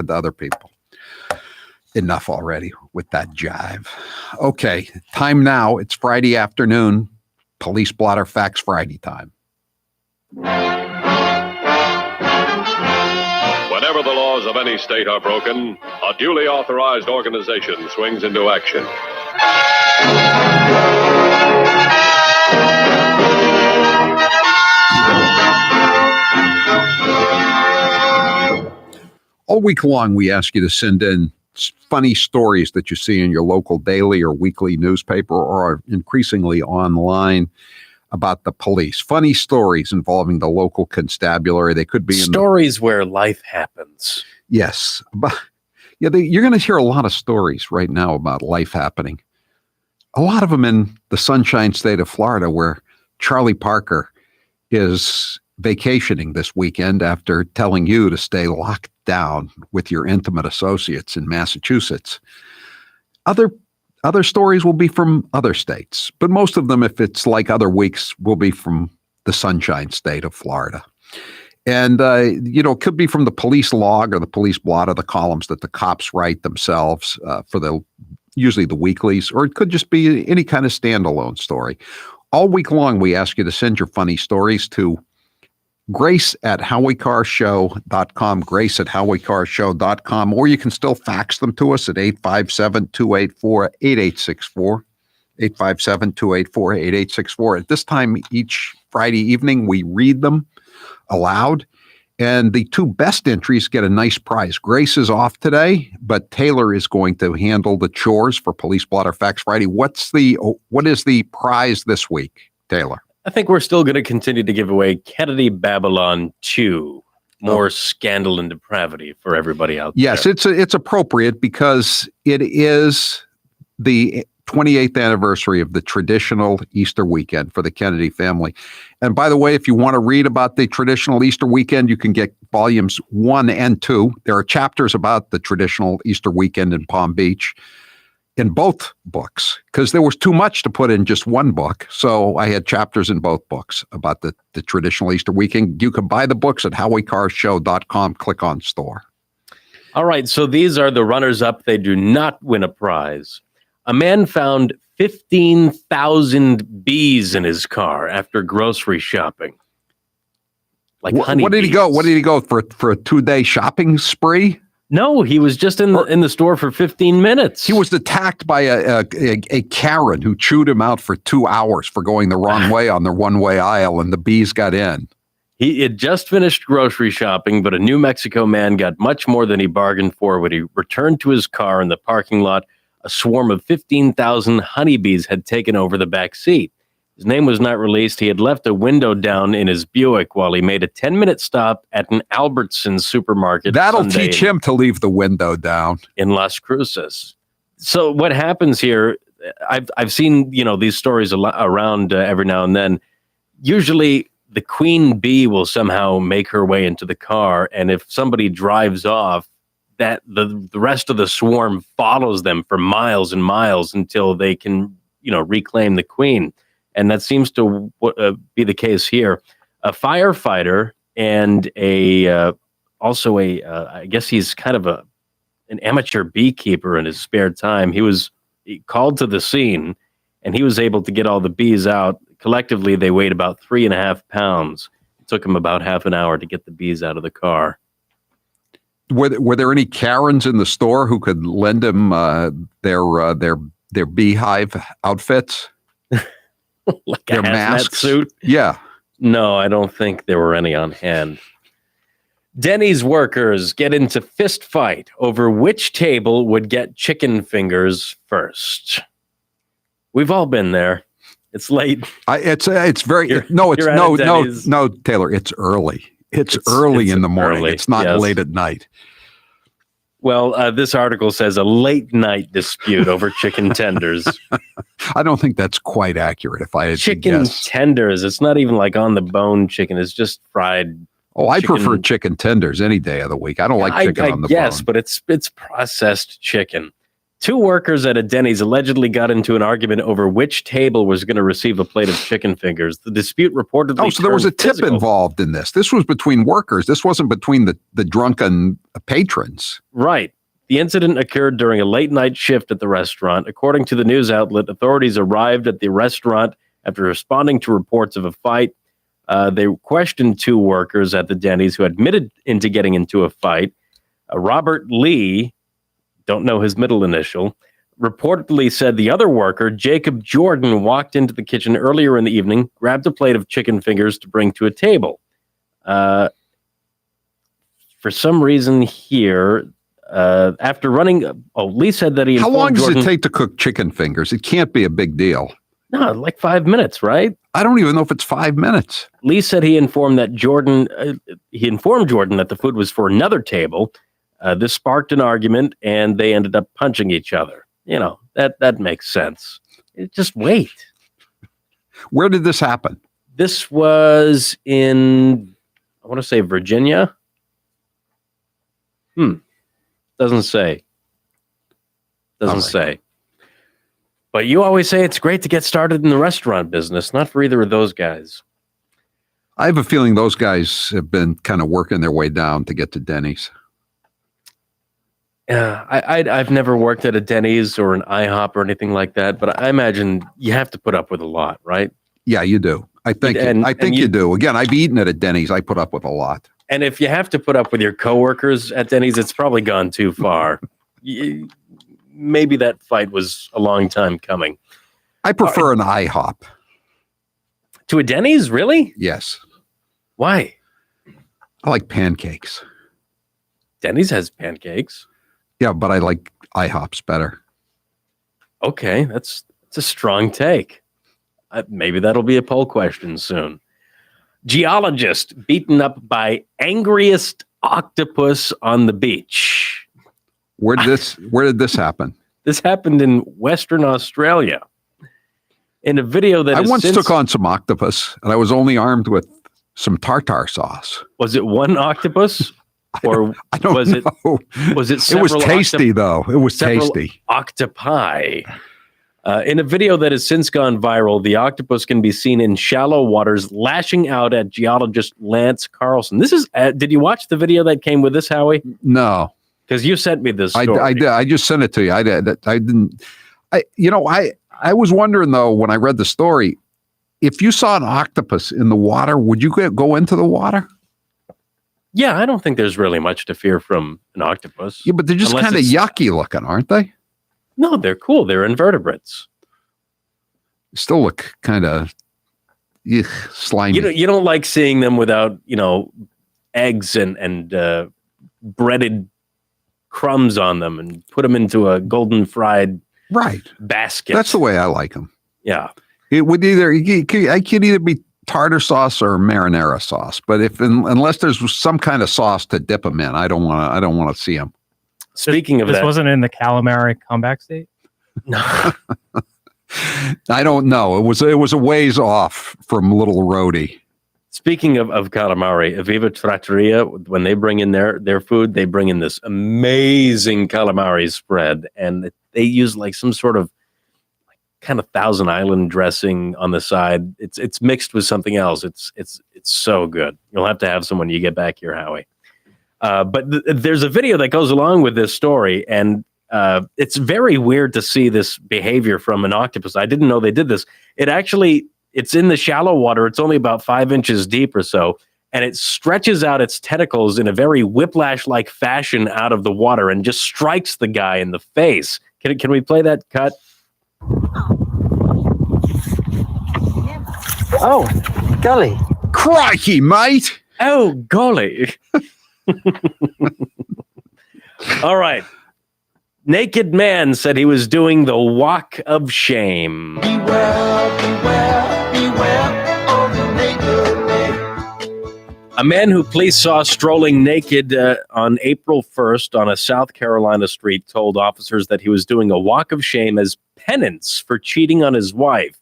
happen to other people. Enough already with that jive. Okay, time now. It's Friday afternoon. Police Blotter Facts Friday time. Whenever the laws of any state are broken, a duly authorized organization swings into action. All week long, we ask you to send in funny stories that you see in your local daily or weekly newspaper or increasingly online about the police. Funny stories involving the local constabulary. They could be stories where life happens. Yes. But yeah, you're going to hear a lot of stories right now about life happening. A lot of them in the Sunshine State of Florida, where Charlie Parker is vacationing this weekend after telling you to stay locked down with your intimate associates in Massachusetts. Other stories will be from other states, but most of them, if it's like other weeks, will be from the Sunshine State of Florida. And, it could be from the police log or the police blotter, the columns that the cops write themselves for usually the weeklies, or it could just be any kind of standalone story. All week long, we ask you to send your funny stories to grace@howiecarrshow.com, grace@howiecarrshow.com, or you can still fax them to us at 857-284-8864, 857-284-8864. At this time each Friday evening, we read them aloud, and the two best entries get a nice prize. Grace is off today, but Taylor is going to handle the chores for Police Blotter Facts Friday. What is the prize this week, Taylor? I think we're still going to continue to give away Kennedy Babylon 2. More scandal and depravity for everybody out there. Yes, it's appropriate because it is the 28th anniversary of the traditional Easter weekend for the Kennedy family. And by the way, if you want to read about the traditional Easter weekend, you can get volumes 1 and 2. There are chapters about the traditional Easter weekend in Palm Beach in both books, because there was too much to put in just one book. So I had chapters in both books about the traditional Easter weekend. You can buy the books at howiecarrshow.com. Click on store. All right. So these are the runners-up. They do not win a prize. A man found 15,000 bees in his car after grocery shopping. Like honey. What did he go? What did he go for a 2-day shopping spree? No, he was just in the store for 15 minutes. He was attacked by a Karen who chewed him out for 2 hours for going the wrong way on the one-way aisle, and the bees got in. He had just finished grocery shopping, but a New Mexico man got much more than he bargained for when he returned to his car in the parking lot. A swarm of 15,000 honeybees had taken over the back seat. His name was not released. He had left a window down in his Buick while he made a 10-minute stop at an Albertsons supermarket. That'll teach him to leave the window down. In Las Cruces. So what happens here, I've seen, these stories around every now and then. Usually the queen bee will somehow make her way into the car, and if somebody drives off, that the rest of the swarm follows them for miles and miles until they can, reclaim the queen. And that seems to be the case here. A firefighter and I guess he's kind of an amateur beekeeper in his spare time. He called to the scene, and he was able to get all the bees out. Collectively, they weighed about 3.5 pounds. It took him about half an hour to get the bees out of the car. Were there any Karens in the store who could lend him their beehive outfits? Like their a hazmat masks? Suit? Yeah. No, I don't think there were any on hand. Denny's workers get into fist fight over which table would get chicken fingers first. We've all been there. It's late. It's very no, Taylor. It's early. It's early in the morning. It's not late at night. Well, this article says a late night dispute over chicken tenders. I don't think that's quite accurate. If I had chicken to guess. Tenders, it's not even like on the bone chicken. It's just fried. Oh, I prefer chicken tenders any day of the week. I don't like chicken on the bone. Yes, but it's processed chicken. Two workers at a Denny's allegedly got into an argument over which table was going to receive a plate of chicken fingers. The dispute reportedly Oh, so there was a turned tip physical. involved in this. This was between workers. This wasn't between the drunken patrons. Right. The incident occurred during a late-night shift at the restaurant. According to the news outlet, authorities arrived at the restaurant after responding to reports of a fight. They questioned two workers at the Denny's who admitted into getting into a fight. Robert Lee, don't know his middle initial, reportedly said the other worker, Jacob Jordan, walked into the kitchen earlier in the evening, grabbed a plate of chicken fingers to bring to a table. For some reason here, after running, Lee said that he How informed long does Jordan, it take to cook chicken fingers? It can't be a big deal. No, like 5 minutes, right? I don't even know if it's 5 minutes. Lee said he informed Jordan that the food was for another table. This sparked an argument, and they ended up punching each other. You know, that makes sense. Just wait. Where did this happen? This was in, I want to say Virginia. Doesn't say. Doesn't say. But you always say it's great to get started in the restaurant business. Not for either of those guys. I have a feeling those guys have been kind of working their way down to get to Denny's. Yeah, I've never worked at a Denny's or an IHOP or anything like that, but I imagine you have to put up with a lot, right? Yeah, you do. I think you do. Again, I've eaten at a Denny's. I put up with a lot. And if you have to put up with your coworkers at Denny's, it's probably gone too far. Maybe that fight was a long time coming. I prefer an IHOP. To a Denny's, really? Yes. Why? I like pancakes. Denny's has pancakes. Yeah, but I like IHOPs better. Okay, that's a strong take. Maybe that'll be a poll question soon. Geologist beaten up by angriest octopus on the beach. Where did this happen? This happened in Western Australia. In a video that I once took on some octopus, and I was only armed with some tartar sauce. Was it one octopus? Or I don't know. Was it It was tasty, though. It was tasty. Octopi. In a video that has since gone viral, the octopus can be seen in shallow waters lashing out at geologist Lance Carlson. This is. Did you watch the video that came with this, Howie? No. Because you sent me this story. I did. I just sent it to you. I didn't. I was wondering, though, when I read the story, if you saw an octopus in the water, would you go into the water? Yeah, I don't think there's really much to fear from an octopus. Yeah, but they're just kind of yucky looking, aren't they? No, they're cool. They're invertebrates. Still look kind of slimy. You don't like seeing them without, eggs and breaded crumbs on them and put them into a golden fried basket. That's the way I like them. Yeah. It would I could either be tartar sauce or marinara sauce, but unless there's some kind of sauce to dip them in, I don't want to see them. Speaking of this that, wasn't in the calamari comeback state. No. I don't know. It was a ways off from Little Rhodey. Speaking of calamari, Aviva Trattoria, when they bring in their food, they bring in this amazing calamari spread, and they use like some sort of kind of Thousand Island dressing on the side. It's mixed with something else. It's so good. You'll have to have some when you get back here, Howie. But there's a video that goes along with this story, and it's very weird to see this behavior from an octopus. I didn't know they did this. It's in the shallow water. It's only about 5 inches deep or so, and it stretches out its tentacles in a very whiplash-like fashion out of the water and just strikes the guy in the face. Can we play that cut? Oh, golly. Crikey, mate. Oh, golly. All right. Naked man said he was doing the walk of shame. Beware, beware, beware of the naked man. A man who police saw strolling naked on April 1st on a South Carolina street told officers that he was doing a walk of shame as penance for cheating on his wife.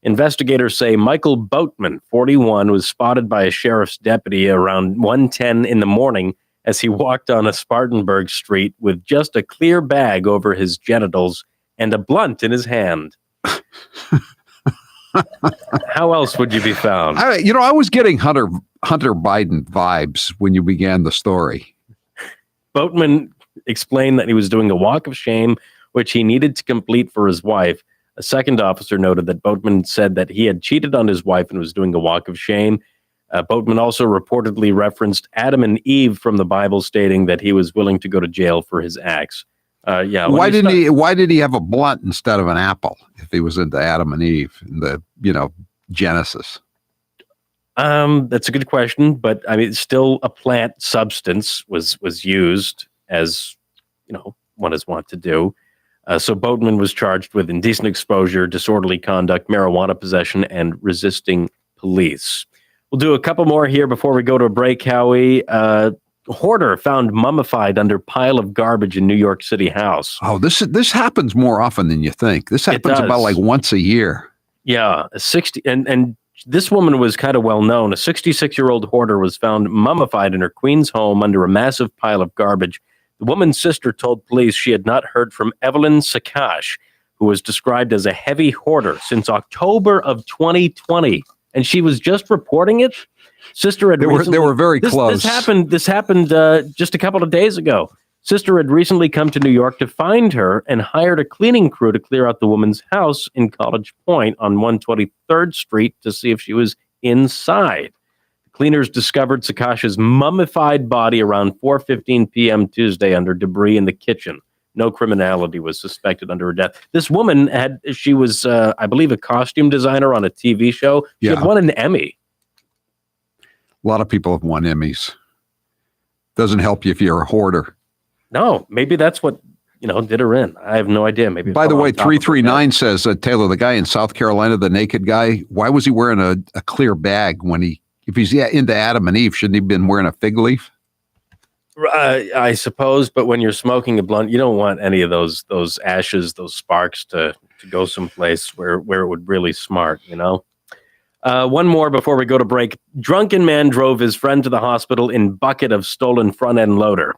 Investigators say Michael Boatman, 41, was spotted by a sheriff's deputy around 1:10 in the morning as he walked on a Spartanburg street with just a clear bag over his genitals and a blunt in his hand. How else would you be found? I was getting Hunter Biden vibes when you began the story. Boatman explained that he was doing a walk of shame, which he needed to complete for his wife. A second officer noted that Boatman said that he had cheated on his wife and was doing a walk of shame. Boatman also reportedly referenced Adam and Eve from the Bible, stating that he was willing to go to jail for his acts. Why did he have a blunt instead of an apple if he was into Adam and Eve in the Genesis? That's a good question, but I mean, still a plant substance was used, as one is wont to do. So Boatman was charged with indecent exposure, disorderly conduct, marijuana possession, and resisting police. We'll do a couple more here before we go to a break, Howie. Hoarder found mummified under pile of garbage in New York City house. Oh, this happens more often than you think. This happens about like once a year. Yeah, 60 and this woman was kind of well known. A 66-year-old hoarder was found mummified in her Queens home under a massive pile of garbage. The woman's sister told police she had not heard from Evelyn Sakash, who was described as a heavy hoarder since October of 2020, and she was just reporting it. Sister had they were very close. This happened just a couple of days ago. Sister had recently come to New York to find her and hired a cleaning crew to clear out the woman's house in College Point on 123rd Street to see if she was inside. The cleaners discovered Sakash's mummified body around 4:15 p.m. Tuesday under debris in the kitchen. No criminality was suspected under her death. This woman she was, I believe, a costume designer on a TV show. She had won an Emmy. A lot of people have won Emmys. Doesn't help you if you're a hoarder. No, maybe that's what did her in. I have no idea. Maybe. By the way, 339 says Taylor, the guy in South Carolina, the naked guy. Why was he wearing a clear bag if he's into Adam and Eve? Shouldn't he have been wearing a fig leaf? I suppose, but when you're smoking a blunt, you don't want any of those ashes, those sparks to go someplace where it would really smart. One more before we go to break. Drunken man drove his friend to the hospital in bucket of stolen front-end loader.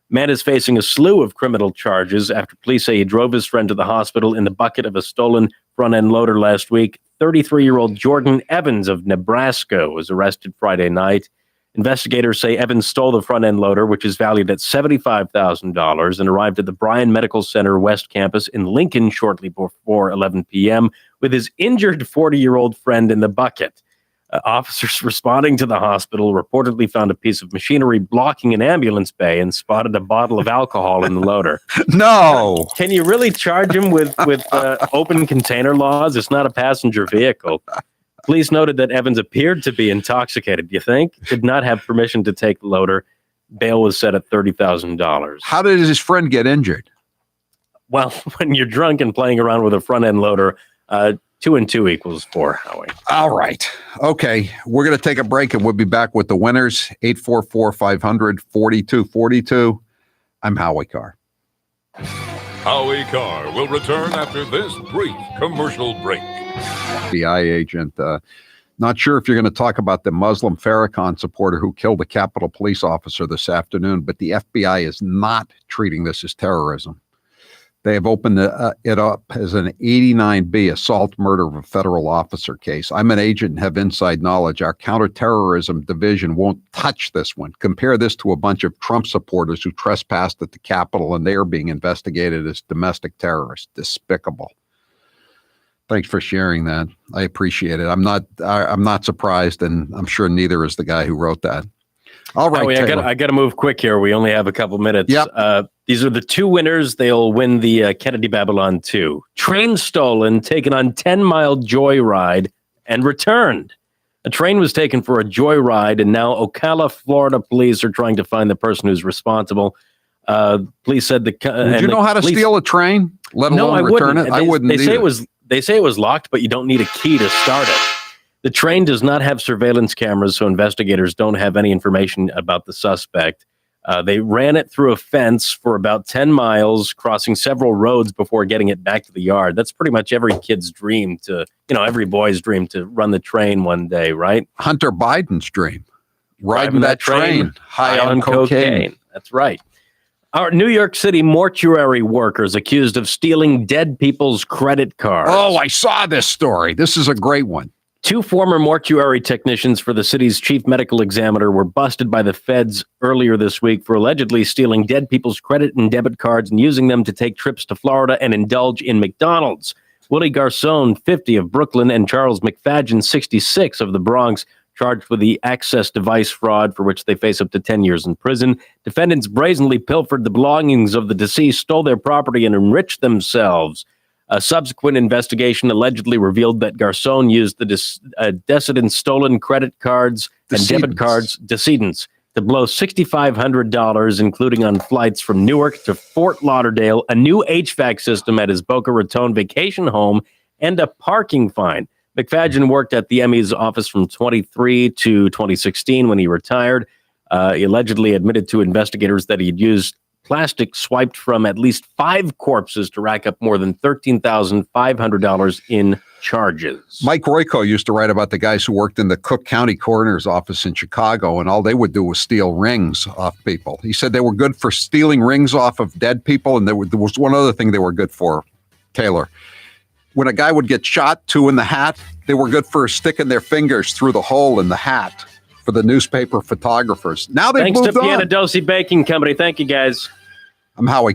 Man is facing a slew of criminal charges after police say he drove his friend to the hospital in the bucket of a stolen front-end loader last week. 33-year-old Jordan Evans of Nebraska was arrested Friday night. Investigators say Evans stole the front-end loader, which is valued at $75,000, and arrived at the Bryan Medical Center West Campus in Lincoln shortly before 11 p.m. with his injured 40-year-old friend in the bucket. Officers responding to the hospital reportedly found a piece of machinery blocking an ambulance bay and spotted a bottle of alcohol in the loader. No! Can you really charge him with open container laws? It's not a passenger vehicle. Police noted that Evans appeared to be intoxicated, you think? Did not have permission to take the loader. Bail was set at $30,000. How did his friend get injured? Well, when you're drunk and playing around with a front-end loader, 2 and 2 equals 4, Howie. All right. Okay. We're going to take a break and we'll be back with the winners. 844-500-4242. I'm Howie Carr. Howie Carr will return after this brief commercial break. FBI agent. Not sure if you're going to talk about the Muslim Farrakhan supporter who killed a Capitol police officer this afternoon, but the FBI is not treating this as terrorism. They have opened it up as an 89B assault murder of a federal officer case. I'm an agent and have inside knowledge. Our counterterrorism division won't touch this one. Compare this to a bunch of Trump supporters who trespassed at the Capitol and they are being investigated as domestic terrorists. Despicable. Thanks for sharing that. I appreciate it. I'm not surprised, and I'm sure neither is the guy who wrote that. All right, I got to move quick here. We only have a couple minutes. Yep. These are the two winners. They'll win the Kennedy Babylon 2. Train stolen, taken on 10-mile joyride, and returned. A train was taken for a joyride, and now Ocala, Florida police are trying to find the person who's responsible. Police said Would you know how to steal a train, let alone return it? I wouldn't either. They say it was locked, but you don't need a key to start it. The train does not have surveillance cameras, so investigators don't have any information about the suspect. They ran it through a fence for about 10 miles, crossing several roads before getting it back to the yard. That's pretty much every kid's dream every boy's dream to run the train one day, right? Hunter Biden's dream. Riding that train high on cocaine. That's right. Our New York City mortuary workers accused of stealing dead people's credit cards. Oh, I saw this story. This is a great one. 2 former mortuary technicians for the city's chief medical examiner were busted by the feds earlier this week for allegedly stealing dead people's credit and debit cards and using them to take trips to Florida and indulge in McDonald's. Willie Garcon, 50, of Brooklyn, and Charles McFadgen, 66, of the Bronx, charged with the access device fraud, for which they face up to 10 years in prison. Defendants brazenly pilfered the belongings of the deceased, stole their property, and enriched themselves. A subsequent investigation allegedly revealed that Garcon used the decedent's stolen credit cards and debit cards, decedents, to blow $6,500, including on flights from Newark to Fort Lauderdale, a new HVAC system at his Boca Raton vacation home, and a parking fine. McFadgen worked at the Emmys office from 23 to 2016 when he retired. He allegedly admitted to investigators that he'd used plastic swiped from at least 5 corpses to rack up more than $13,500 in charges. Mike Royko used to write about the guys who worked in the Cook County coroner's office in Chicago, and all they would do was steal rings off people. He said they were good for stealing rings off of dead people, and there was one other thing they were good for, Taylor. When a guy would get shot, 2 in the hat, they were good for sticking their fingers through the hole in the hat for the newspaper photographers. Now they've Thanks moved to on. Pianadosi Baking Company. Thank you, guys. I'm Howie